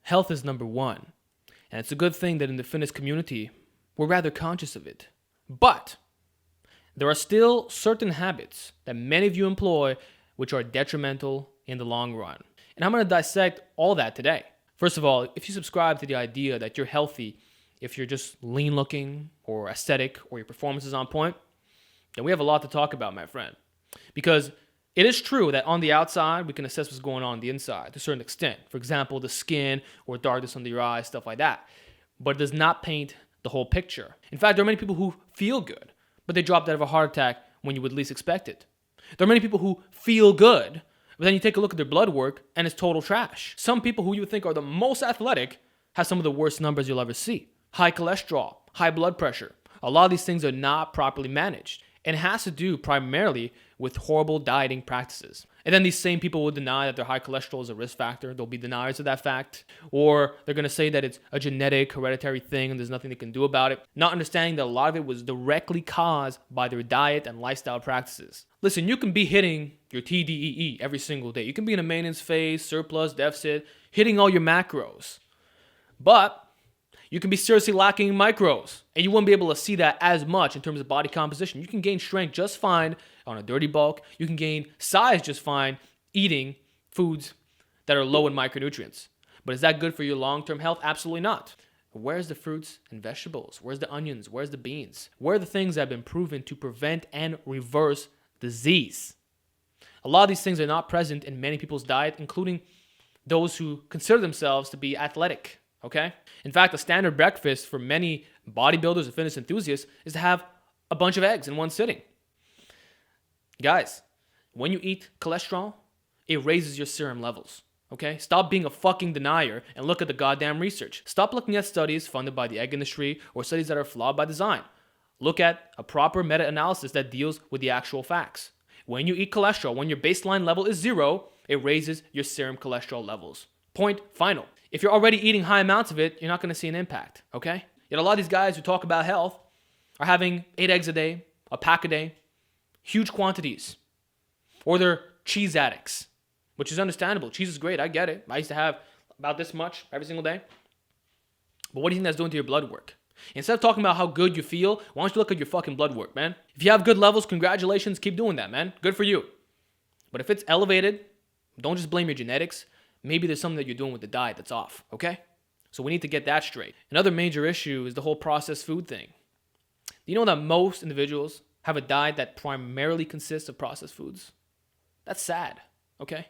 health is number one. And it's a good thing that in the fitness community, we're rather conscious of it. But there are still certain habits that many of you employ which are detrimental in the long run. And I'm going to dissect all that today. First of all, if you subscribe to the idea that you're healthy, if you're just lean looking or aesthetic or your performance is on point, then we have a lot to talk about, my friend. Because it is true that on the outside, we can assess what's going on the inside to a certain extent. For example, the skin or darkness under your eyes, stuff like that. But it does not paint the whole picture. In fact, there are many people who feel good, but they dropped out of a heart attack when you would least expect it. There are many people who feel good, but then you take a look at their blood work and it's total trash. Some people who you would think are the most athletic have some of the worst numbers you'll ever see. High cholesterol, high blood pressure. A lot of these things are not properly managed. And it has to do primarily with horrible dieting practices. And then these same people will deny that their high cholesterol is a risk factor. They'll be deniers of that fact. Or they're going to say that it's a genetic, hereditary thing and there's nothing they can do about it. Not understanding that a lot of it was directly caused by their diet and lifestyle practices. Listen, you can be hitting your TDEE every single day. You can be in a maintenance phase, surplus, deficit, hitting all your macros. But you can be seriously lacking in micros, and you won't be able to see that as much in terms of body composition. You can gain strength just fine on a dirty bulk. You can gain size just fine eating foods that are low in micronutrients. But is that good for your long-term health? Absolutely not. Where's the fruits and vegetables? Where's the onions? Where's the beans? Where are the things that have been proven to prevent and reverse disease? A lot of these things are not present in many people's diet, including those who consider themselves to be athletic. Okay? In fact, a standard breakfast for many bodybuilders and fitness enthusiasts is to have a bunch of eggs in one sitting. Guys, when you eat cholesterol, it raises your serum levels. Okay? Stop being a fucking denier and look at the goddamn research. Stop looking at studies funded by the egg industry or studies that are flawed by design. Look at a proper meta-analysis that deals with the actual facts. When you eat cholesterol, when your baseline level is 0, it raises your serum cholesterol levels. Point final. If you're already eating high amounts of it, you're not going to see an impact, okay? Yet a lot of these guys who talk about health are having 8 eggs a day, a pack a day, huge quantities. Or they're cheese addicts, which is understandable. Cheese is great, I get it. I used to have about this much every single day. But what do you think that's doing to your blood work? Instead of talking about how good you feel, why don't you look at your fucking blood work, man? If you have good levels, congratulations, keep doing that, man. Good for you. But if it's elevated, don't just blame your genetics. Maybe there's something that you're doing with the diet that's off, okay? So we need to get that straight. Another major issue is the whole processed food thing. Do you know that most individuals have a diet that primarily consists of processed foods? That's sad, okay?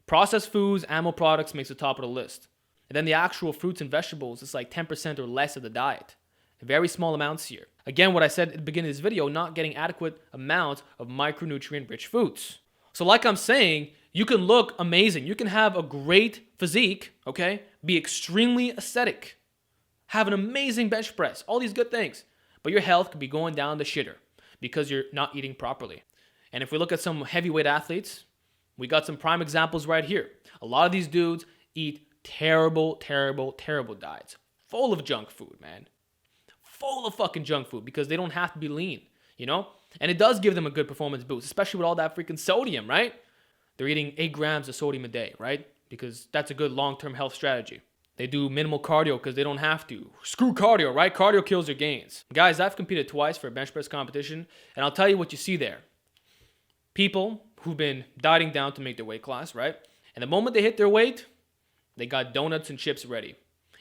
Processed foods, animal products makes the top of the list. And then the actual fruits and vegetables is like 10% or less of the diet. Very small amounts here. Again, what I said at the beginning of this video, not getting adequate amounts of micronutrient-rich foods. So like I'm saying, you can look amazing. You can have a great physique, okay? Be extremely aesthetic. Have an amazing bench press. All these good things. But your health could be going down the shitter because you're not eating properly. And if we look at some heavyweight athletes, we got some prime examples right here. A lot of these dudes eat terrible diets. Full of junk food, man. Full of fucking junk food because they don't have to be lean, you know? And it does give them a good performance boost, especially with all that freaking sodium, right? They're eating 8 grams of sodium a day, right? Because that's a good long-term health strategy. They do minimal cardio because they don't have to. Screw cardio, right? Cardio kills your gains. Guys, I've competed twice for a bench press competition, and I'll tell you what you see there. People who've been dieting down to make their weight class, right? And the moment they hit their weight, they got donuts and chips ready.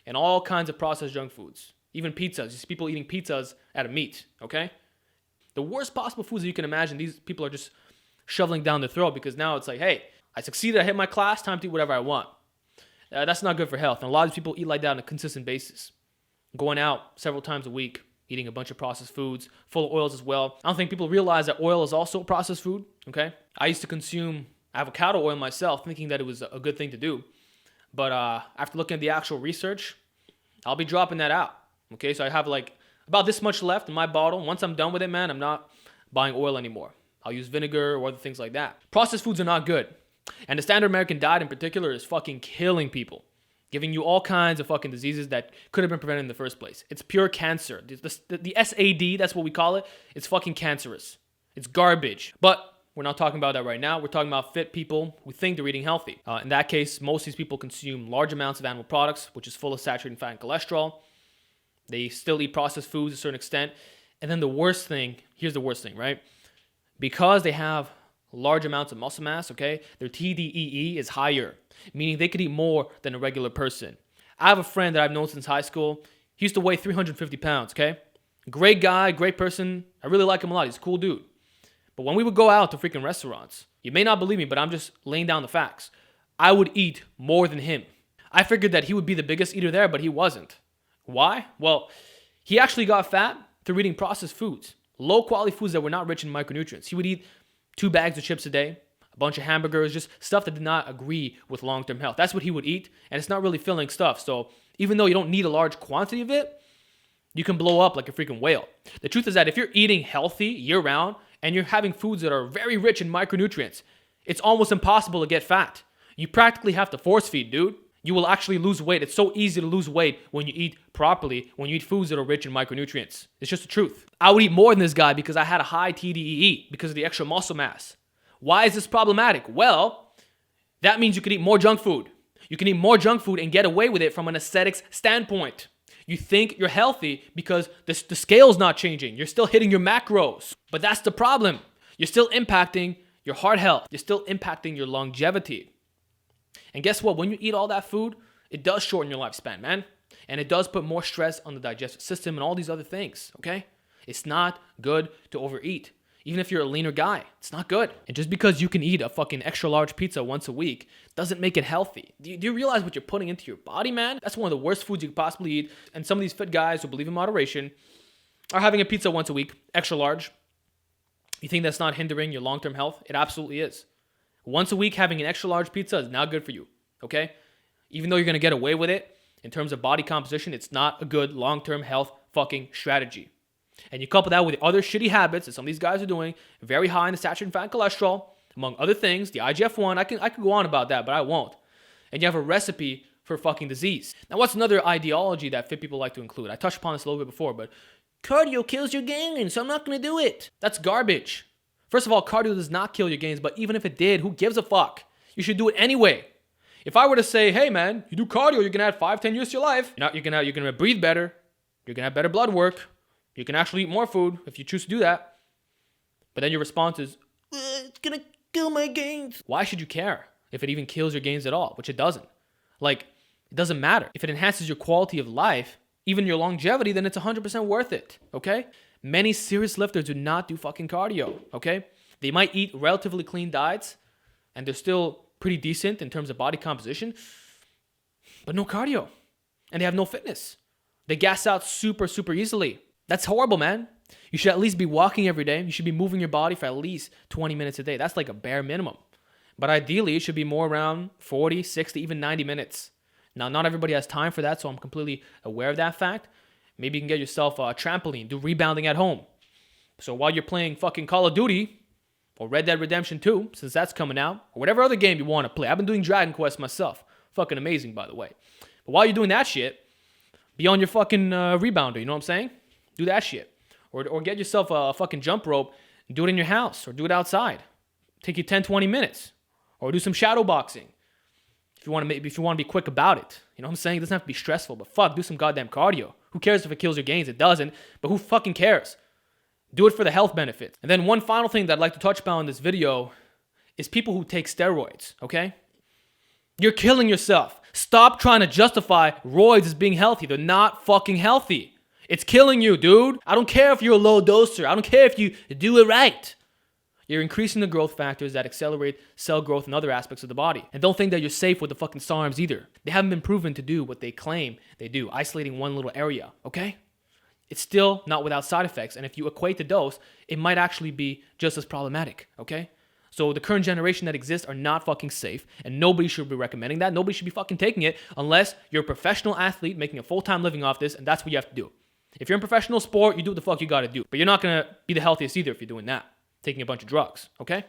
And all kinds of processed junk foods. Even pizzas. You see people eating pizzas out of meat, okay? The worst possible foods that you can imagine, these people are just shoveling down their throat because now it's like, hey, I succeeded, I hit my class, time to eat whatever I want. That's not good for health. And a lot of people eat like that on a consistent basis. Going out several times a week, eating a bunch of processed foods, full of oils as well. I don't think people realize that oil is also a processed food, okay? I used to consume avocado oil myself, thinking that it was a good thing to do. But after looking at the actual research, I'll be dropping that out, okay? So I have like about this much left in my bottle. Once I'm done with it, man, I'm not buying oil anymore. I'll use vinegar or other things like that. Processed foods are not good. And the standard American diet in particular is fucking killing people. Giving you all kinds of fucking diseases that could have been prevented in the first place. It's pure cancer. The SAD, that's what we call it. It's fucking cancerous. It's garbage. But We're not talking about that right now. We're talking about fit people who think they're eating healthy. In that case, most of these people consume large amounts of animal products, which is full of saturated fat and cholesterol. They still eat processed foods to a certain extent. And then the worst thing, here's the worst thing, right? Because they have large amounts of muscle mass, okay, their TDEE is higher, meaning they could eat more than a regular person. I have a friend that I've known since high school. He used to weigh 350 pounds, okay? Great guy, great person. I really like him a lot. He's a cool dude. But when we would go out to freaking restaurants, you may not believe me, but I'm just laying down the facts. I would eat more than him. I figured that he would be the biggest eater there, but he wasn't. Why? Well, he actually got fat through eating processed foods, low quality foods that were not rich in micronutrients. He would eat 2 bags of chips a day, a bunch of hamburgers, just stuff that did not agree with long-term health. That's what he would eat, and it's not really filling stuff. So even though you don't need a large quantity of it, you can blow up like a freaking whale. The truth is that if you're eating healthy year-round and you're having foods that are very rich in micronutrients, it's almost impossible to get fat. You practically have to force feed, dude. You will actually lose weight. It's so easy to lose weight when you eat properly, when you eat foods that are rich in micronutrients. It's just the truth. I would eat more than this guy because I had a high TDEE because of the extra muscle mass. Why is this problematic? Well, that means you could eat more junk food. You can eat more junk food and get away with it from an aesthetics standpoint. You think you're healthy because the scale's not changing. You're still hitting your macros. But that's the problem. You're still impacting your heart health. You're still impacting your longevity. And guess what? When you eat all that food, it does shorten your lifespan, man. And it does put more stress on the digestive system and all these other things, okay? It's not good to overeat. Even if you're a leaner guy, it's not good. And just because you can eat a fucking extra large pizza once a week doesn't make it healthy. Do you realize what you're putting into your body, man? That's one of the worst foods you could possibly eat. And some of these fit guys who believe in moderation are having a pizza once a week, extra large. You think that's not hindering your long-term health? It absolutely is. Once a week having an extra large pizza is not good for you, okay? Even though you're going to get away with it, in terms of body composition, it's not a good long-term health fucking strategy. And you couple that with the other shitty habits that some of these guys are doing, very high in the saturated fat and cholesterol, among other things, the IGF-1, I could go on about that, but I won't. And you have a recipe for fucking disease. Now, what's another ideology that fit people like to include? I touched upon this a little bit before, but cardio kills your gains, so I'm not going to do it. That's garbage. First of all, cardio does not kill your gains, but even if it did, who gives a fuck? You should do it anyway. If I were to say, hey man, you do cardio, you're gonna add 5-10 years to your life. You're gonna breathe better. You're gonna have better blood work. You can actually eat more food if you choose to do that. But then your response is, it's gonna kill my gains. Why should you care if it even kills your gains at all? Which it doesn't. Like, it doesn't matter. If it enhances your quality of life, even your longevity, then it's 100% worth it, okay? Many serious lifters do not do fucking cardio, okay? They might eat relatively clean diets, and they're still pretty decent in terms of body composition, but no cardio. And they have no fitness. They gas out super, super easily. That's horrible, man. You should at least be walking every day. You should be moving your body for at least 20 minutes a day. That's like a bare minimum. But ideally, it should be more around 40, 60, even 90 minutes. Now, not everybody has time for that, so I'm completely aware of that fact. Maybe you can get yourself a trampoline, do rebounding at home. So while you're playing fucking Call of Duty, or Red Dead Redemption 2, since that's coming out, or whatever other game you want to play. I've been doing Dragon Quest myself. Fucking amazing, by the way. But while you're doing that shit, be on your fucking rebounder, you know what I'm saying? Do that shit. Or get yourself a fucking jump rope and do it in your house, or do it outside. Take you 10, 20 minutes. Or do some shadow boxing. If you want to be quick about it. You know what I'm saying? It doesn't have to be stressful, but fuck, do some goddamn cardio. Who cares if it kills your gains? It doesn't, but who fucking cares? Do it for the health benefits. And then one final thing that I'd like to touch upon in this video is people who take steroids, okay? You're killing yourself. Stop trying to justify roids as being healthy. They're not fucking healthy. It's killing you, dude. I don't care if you're a low doser. I don't care if you do it right. You're increasing the growth factors that accelerate cell growth and other aspects of the body. And don't think that you're safe with the fucking SARMs either. They haven't been proven to do what they claim they do, isolating one little area, okay? It's still not without side effects. And if you equate the dose, it might actually be just as problematic, okay? So the current generation that exists are not fucking safe, and nobody should be recommending that. Nobody should be fucking taking it unless you're a professional athlete making a full-time living off this, and that's what you have to do. If you're in professional sport, you do what the fuck you gotta do. But you're not gonna be the healthiest either if you're doing that, taking a bunch of drugs, okay?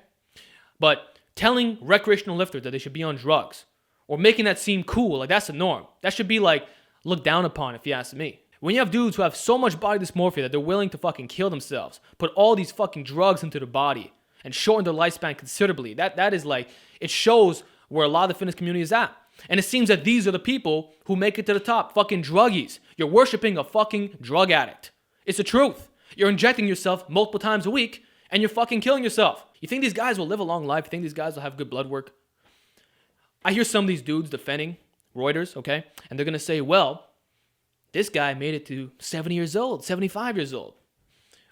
But telling recreational lifters that they should be on drugs, or making that seem cool, like that's the norm. That should be like looked down upon if you ask me. When you have dudes who have so much body dysmorphia that they're willing to fucking kill themselves, put all these fucking drugs into their body, and shorten their lifespan considerably. That is like, it shows where a lot of the fitness community is at. And it seems that these are the people who make it to the top. Fucking druggies. You're worshiping a fucking drug addict. It's the truth. You're injecting yourself multiple times a week and you're fucking killing yourself. You think these guys will live a long life? You think these guys will have good blood work? I hear some of these dudes defending Reuters, okay? And they're going to say, well, this guy made it to 70 years old, 75 years old.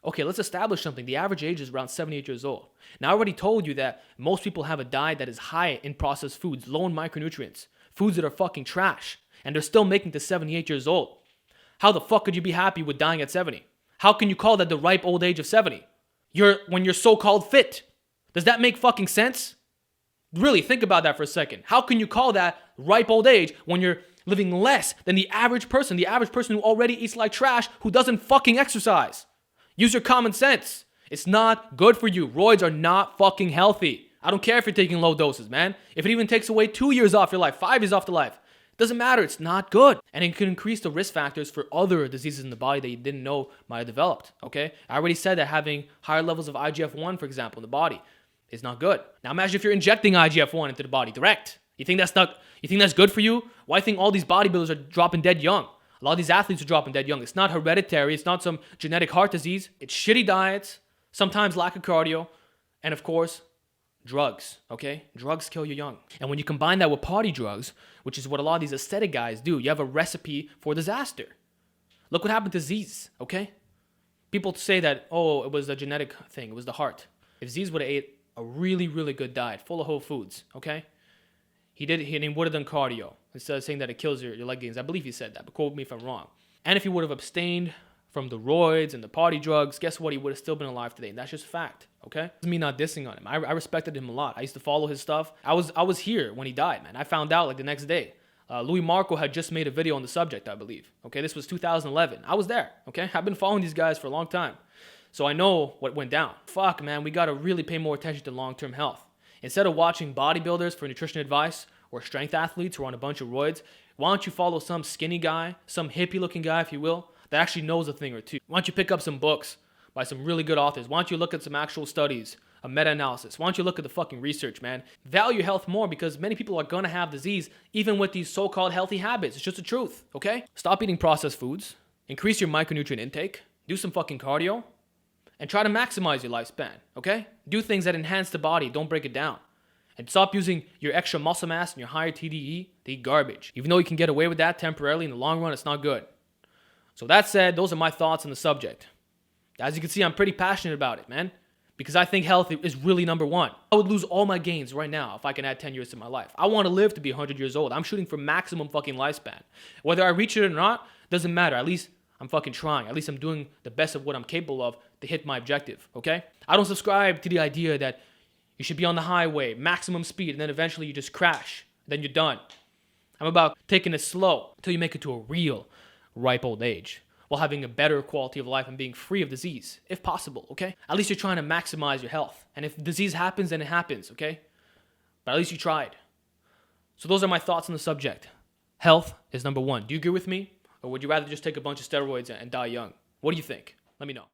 Okay, let's establish something. The average age is around 78 years old. Now, I already told you that most people have a diet that is high in processed foods, low in micronutrients, foods that are fucking trash, and they're still making it to 78 years old. How the fuck could you be happy with dying at 70? How can you call that the ripe old age of 70? When you're so-called fit. Does that make fucking sense? Really, think about that for a second. How can you call that ripe old age when you're living less than the average person who already eats like trash, who doesn't fucking exercise? Use your common sense. It's not good for you. Roids are not fucking healthy. I don't care if you're taking low doses, man. If it even takes away 2 years off your life, 5 years off the life, it doesn't matter. It's not good. And it can increase the risk factors for other diseases in the body that you didn't know might have developed, okay? I already said that having higher levels of IGF-1, for example, in the body is not good. Now imagine if you're injecting IGF-1 into the body direct. You think that's good for you? Why think all these bodybuilders are dropping dead young? A lot of these athletes are dropping dead young. It's not hereditary. It's not some genetic heart disease. It's shitty diets, sometimes lack of cardio, and of course, drugs, okay? Drugs kill you young. And when you combine that with party drugs, which is what a lot of these aesthetic guys do, you have a recipe for disaster. Look what happened to Ziz, okay? People say that, oh, it was a genetic thing. It was the heart. If Ziz would have ate a really, really good diet, full of whole foods, okay? He would have done cardio instead of saying that it kills your leg gains. I believe he said that, but quote me if I'm wrong. And if he would have abstained from the roids and the party drugs, guess what? He would have still been alive today. And that's just fact, okay? It's me not dissing on him. I respected him a lot. I used to follow his stuff. I was here when he died, man. I found out like the next day. Louis Marco had just made a video on the subject, I believe. Okay, this was 2011. I was there, okay? I've been following these guys for a long time. So I know what went down. Fuck, man, we gotta really pay more attention to long-term health. Instead of watching bodybuilders for nutrition advice or strength athletes who are on a bunch of roids, why don't you follow some skinny guy, some hippie-looking guy, if you will, that actually knows a thing or two? Why don't you pick up some books by some really good authors? Why don't you look at some actual studies, a meta-analysis? Why don't you look at the fucking research, man? Value health more, because many people are gonna have disease even with these so-called healthy habits. It's just the truth, okay? Stop eating processed foods, increase your micronutrient intake, do some fucking cardio, and try to maximize your lifespan, okay? Do things that enhance the body, don't break it down. And stop using your extra muscle mass and your higher TDE to eat garbage. Even though you can get away with that temporarily, in the long run, it's not good. So that said, those are my thoughts on the subject. As you can see, I'm pretty passionate about it, man. Because I think health is really number one. I would lose all my gains right now if I can add 10 years to my life. I want to live to be 100 years old. I'm shooting for maximum fucking lifespan. Whether I reach it or not, doesn't matter. At least I'm fucking trying. At least I'm doing the best of what I'm capable of to hit my objective, okay? I don't subscribe to the idea that you should be on the highway, maximum speed, and then eventually you just crash. Then you're done. I'm about taking it slow until you make it to a real ripe old age while having a better quality of life and being free of disease, if possible, okay? At least you're trying to maximize your health. And if disease happens, then it happens, okay? But at least you tried. So those are my thoughts on the subject. Health is number one. Do you agree with me? Or would you rather just take a bunch of steroids and die young? What do you think? Let me know.